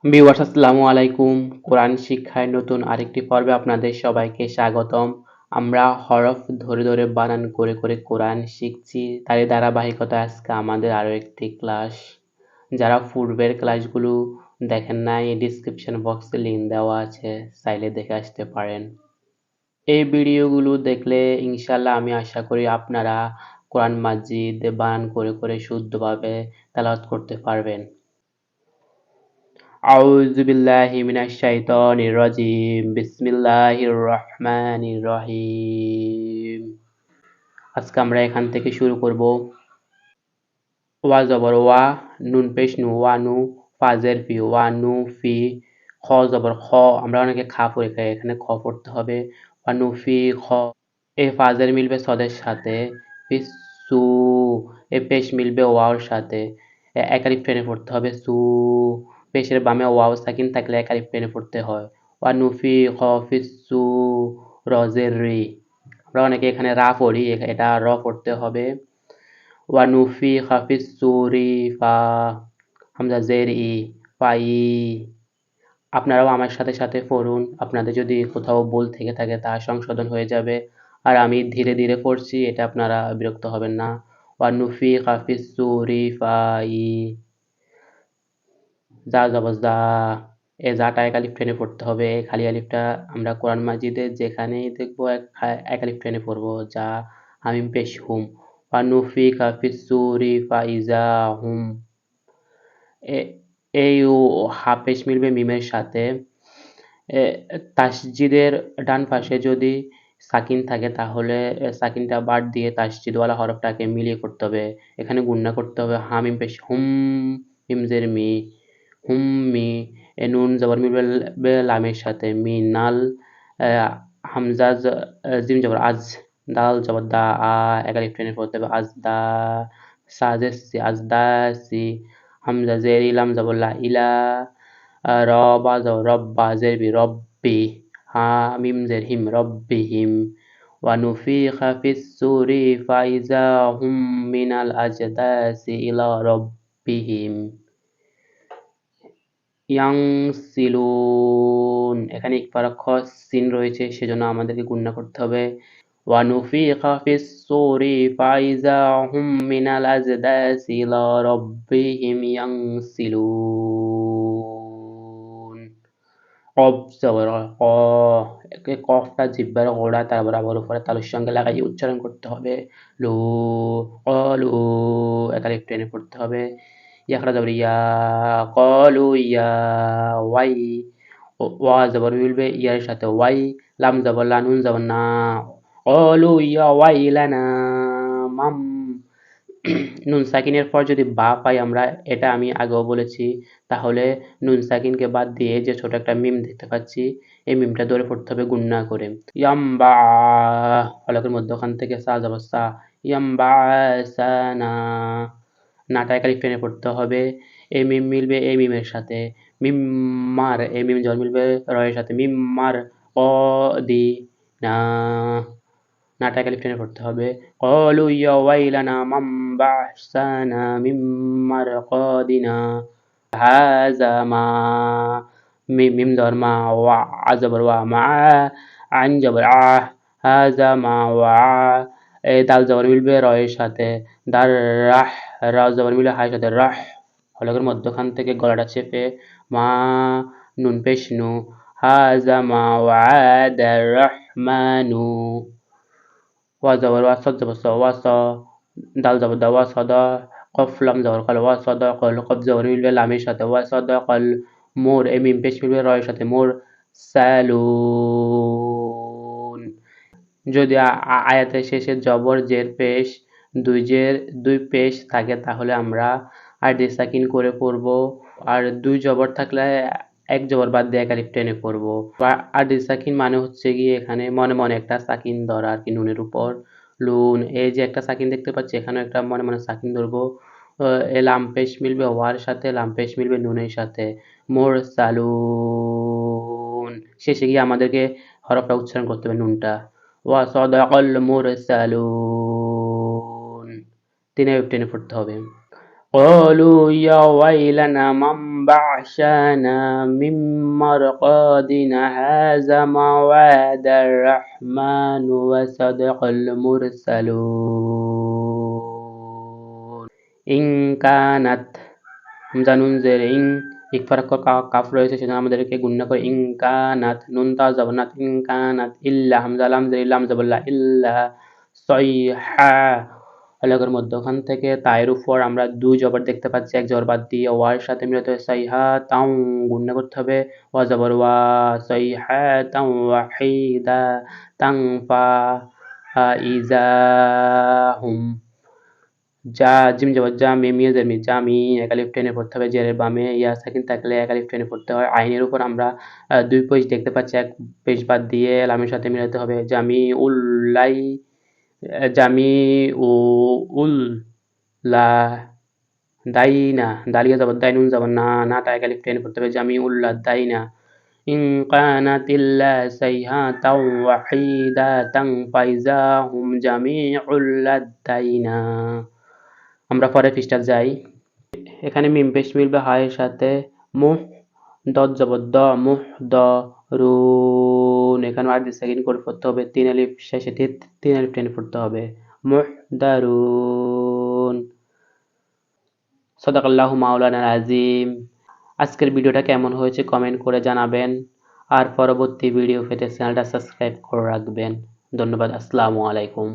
Viewers আসসালামু আলাইকুম। কোরআন শিক্ষায় নতুন আরেকটি পর্বে আপনাদের সবাইকে স্বাগতম। আমরা হরফ ধরে ধরে বানান করে করে কোরআন শিখছি, তারই ধারাবাহিকতায় আজকে আমাদের আরও একটি ক্লাস। যারা পূর্বের ক্লাসগুলো দেখেন নাই, ডিসক্রিপশন বক্সে লিঙ্ক দেওয়া আছে, চাইলে দেখে আসতে পারেন। এই ভিডিওগুলো দেখলে ইনশাল্লাহ আমি আশা করি আপনারা কোরআন মাজিদ বানান করে করে শুদ্ধভাবে তেলাওয়াত করতে পারবেন। আউযু বিল্লাহি মিনাশ শাইতানির রাজিম। বিসমিল্লাহির রহমানির রহিম। আজকে আমরা এখান থেকে শুরু করব। ওয়া জবর ওয়া, নুন পেশ নু, ওয়া নু, ফা জের ফি, ওয়া নু ফি, খ জবর খ, আমরা অনেকে খা পড়ে খাই, এখানে খ পড়তে হবে। ওয়া নু ফি খ। এ ফা জের মিলবে সদের সাথে, সু। এ পেশ মিলবে ওয়াওর সাথে, এক আলিফ টেনে পড়তে হবে সু। পেশের বামে ওয়াও সাকিন থাকলে এক আলিফ টেনে পড়তে হয়। ওয়া নুফি খফিসু রজের রি, আমরা অনেকে এখানে রা পড়ি, এটা র পড়তে হবে। ওয়া নুফি খাফিস সুরি ফা, হামজা জের ই, ফাই। আপনারাও আমার সাথে সাথে পড়ুন, আপনাদের যদি কোথাও ভুল থেকে থাকে তা সংশোধন হয়ে যাবে। আর আমি ধীরে ধীরে পড়ছি, এটা আপনারা বিরক্ত হবেন না। ওয়া নুফি খাফিস সুরি ফাই, যা জবর যা। এ যাটা এক আলিফ টেনে পড়তে হবে, এই খালি আলিফটা আমরা কোরআন মাজিদে যেখানেই দেখবো এক আলিফ টেনে পড়বো, যা হামিম পেশ হুম। ওয়া নুফিখা ফিস সূরি ফাইজা হুম। এই হা পেশ মিলবে মিমের সাথে। তাসজিদের ডান পাশে যদি সাকিন থাকে তাহলে সাকিনটা বাদ দিয়ে তাসজিদওয়ালা হরফটাকে মিলিয়ে করতে হবে। এখানে গুণনা করতে হবে হামিম পেশ হুম, মিমজের মি, হুম্মি। এ নুন জবর মিলবে লামের সাথে, মিনাল। হামজা জিম জবর আজ, দাল জবর দা, এক আলিফ টেনে পড়তে হবে আজ দা, সাজেসি আজ দা সি। হামজা জের ইলাম জবর লা ইলা, রবা জবর রব্বা, জের বি রব্বি, মিম জের হিম রব্বিহিম। ওয়ানুফিখা ফিস সূরি ফাইজা হুম মিনাল আজদাসি ইলা রব্বিহিম ইয়ানসিলুন। এখানে ইকফারা খ সিন রয়েছে, সেজন্য আমাদেরকে গুণনা করতে হবে। ওয়ানুফিখা ফিস সূরি ফাইজা হুম মিনাল আজদাসি ইলা রব্বিহিম ইয়ানসিলুন। কফ জবর ক, কফটা জিহ্বার গোড়া তার বরাবর উপরে তালুর সঙ্গে লাগাই উচ্চারণ করতে হবে। লু, কলু, এক আলিফ টেনে পড়তে হবে। ইয়াকরা জবর ইয়া, কলু ইয়া, ওয়াই। ওয়া জবর মিলবে ইয়ার সাথে ওয়াই, লাম জবর লা, নুন জবর না, কলু ইয়া ওয়াই লানা মাম। নুন সাকিনের পর যদি বা পাই আমরা, এটা আমি আগেও বলেছি, তাহলে নুন সাকিনকে বাদ দিয়ে যে ছোট একটা মিম দেখতে পাচ্ছি, এই মিমটা ধরে পড়তে হবে গুণনা করে। ইয়াম্বা, ফলকের মধ্যখান থেকে সা যাবো সা, ইয়াম্বা সানা, নাটা এক আলিফ টেনে পড়তে হবে। এই মিম মিলবে এই মিমের সাথে, মিম্মার, এই মিম জল মিলবে রয়ের সাথে, মিম্মার ক দি না, নাটা এক আলিফ টেনে পড়তে হবে। কলু ইয়া ওয়াইলানা মান বা'সানা মিন মারকাদিনা, হাযা মা, মিম জবর মা, ওয়া জবর ওয়া, মা, আইন জবর আহ, হাযা মা ওয়া। এই দাল জবর মিলবে র এর সাথে, দার রাহ, রা জবর মিলবে হায়ের সাথে রাহ, হলকের মধ্যখান থেকে গলাটা চেপে মা, নুন পেশ নু, হাযা মা ওয়া'আদা রাহমানু। ওয়া জবর ওয়া, সদ জবর স, ওয়া স, দাল জবর দা, ওয়া সদা, কফ লাম জবর কল, ওয়া সদা কল, কফ জবর মিলবে লামের সাথে, ওয়া সদা কল, মোর, এই মিম পেশ মিলবে র এর সাথে, মোর সালুন। যদি আয়াতের শেষে জবর জের পেশ, দুই পেশ থাকে তাহলে আমরা আরদি সাকিন করে পড়ব, আর দুই জবর থাকলে এক জবর বাদ দিয়ে এক আলিফ টেনে পড়ব। আরদি সাকিন মানে হচ্ছে গিয়ে এখানে মনে মনে একটা সাকিন ধরা আর কি, নুনের উপর লুন। এই যে একটা সাকিন দেখতে পাচ্ছি, এখানেও একটা মনে মনে সাকিন ধরবো। এ লাম পেশ মিলবে ওয়ার সাথে, লাম পেশ মিলবে নুনের সাথে, মোর সালুন। শেষে গিয়ে আমাদেরকে হরফটা উচ্চারণ করতে হবে নুনটা। ওয়াসাদাকাল মুরসালুন, তিনে টেনে পড়তে হবে। ক্বালু ইয়া ওয়াইলানা মান بعثنا من مرقدنا هذا ما وعد الرحمن وصدق المرسلون إن كانت হামজা নুন জের ইং ইকফার কাফ রয়েছে সেজন্য আমাদেরকে গুণনা করে ইং কানাত নুন তা জবরনাত ইং কানাত ইল্লা হামজা লাম জের লাম জবরলা ইল্লা সয়হা হলকের মধ্যখান থেকে তায়ের উপর আমরা দুই জবর দেখতে পাচ্ছি এক জবর বাদ দিয়ে ওয়ার সাথে মিলিত হয়ে সয়হা তাও গুণনা করতে হবে ওয়া জবর ওয়া সয়হা তাও ওয়াহিদা তাং ফা ইজা হুম যা জিম জবর যা মিম ইয়েজের মি জামি এক আলিফ টেনে পড়তে হবে জেরের বামে ইয়া সাকিন থাকলে এক আলিফ টেনে পড়তে হয় আইনের উপর আমরা দুই পেজ দেখতে পাচ্ছি এক পেজ বাদ দিয়ে লামের সাথে মিলাতে হবে জামি উল্লাই জামি উ উল লা দাইনা দালিয়া জবর দাই নুন জবর না নাটা এক আলিফ টেনে পড়তে হবে জামি উল্লা দাইনা ইন কানাত ইল্লা সাইহাতাও ওয়াহিদাতান ফাইজাহুম জামিউল লাদাইনা আমরা পরে পৃষ্ঠা যাই এখানে মিম পেশ মিলবে হায়ের সাথে মুহ দদ জবর দ মুহ দ রুন এখানে আর সেকেন্ড করে পড়তে হবে তিন আলিফ শেষে তিন আলিফ টেনে পড়তে হবে মুহ দারুন সাদাকাল্লাহু মাওলানা আজিম আজকের ভিডিওটা কেমন হয়েছে কমেন্ট করে জানাবেন আর পরবর্তী ভিডিও পেতে চ্যানেলটা সাবস্ক্রাইব করে রাখবেন ধন্যবাদ আসসালামু আলাইকুম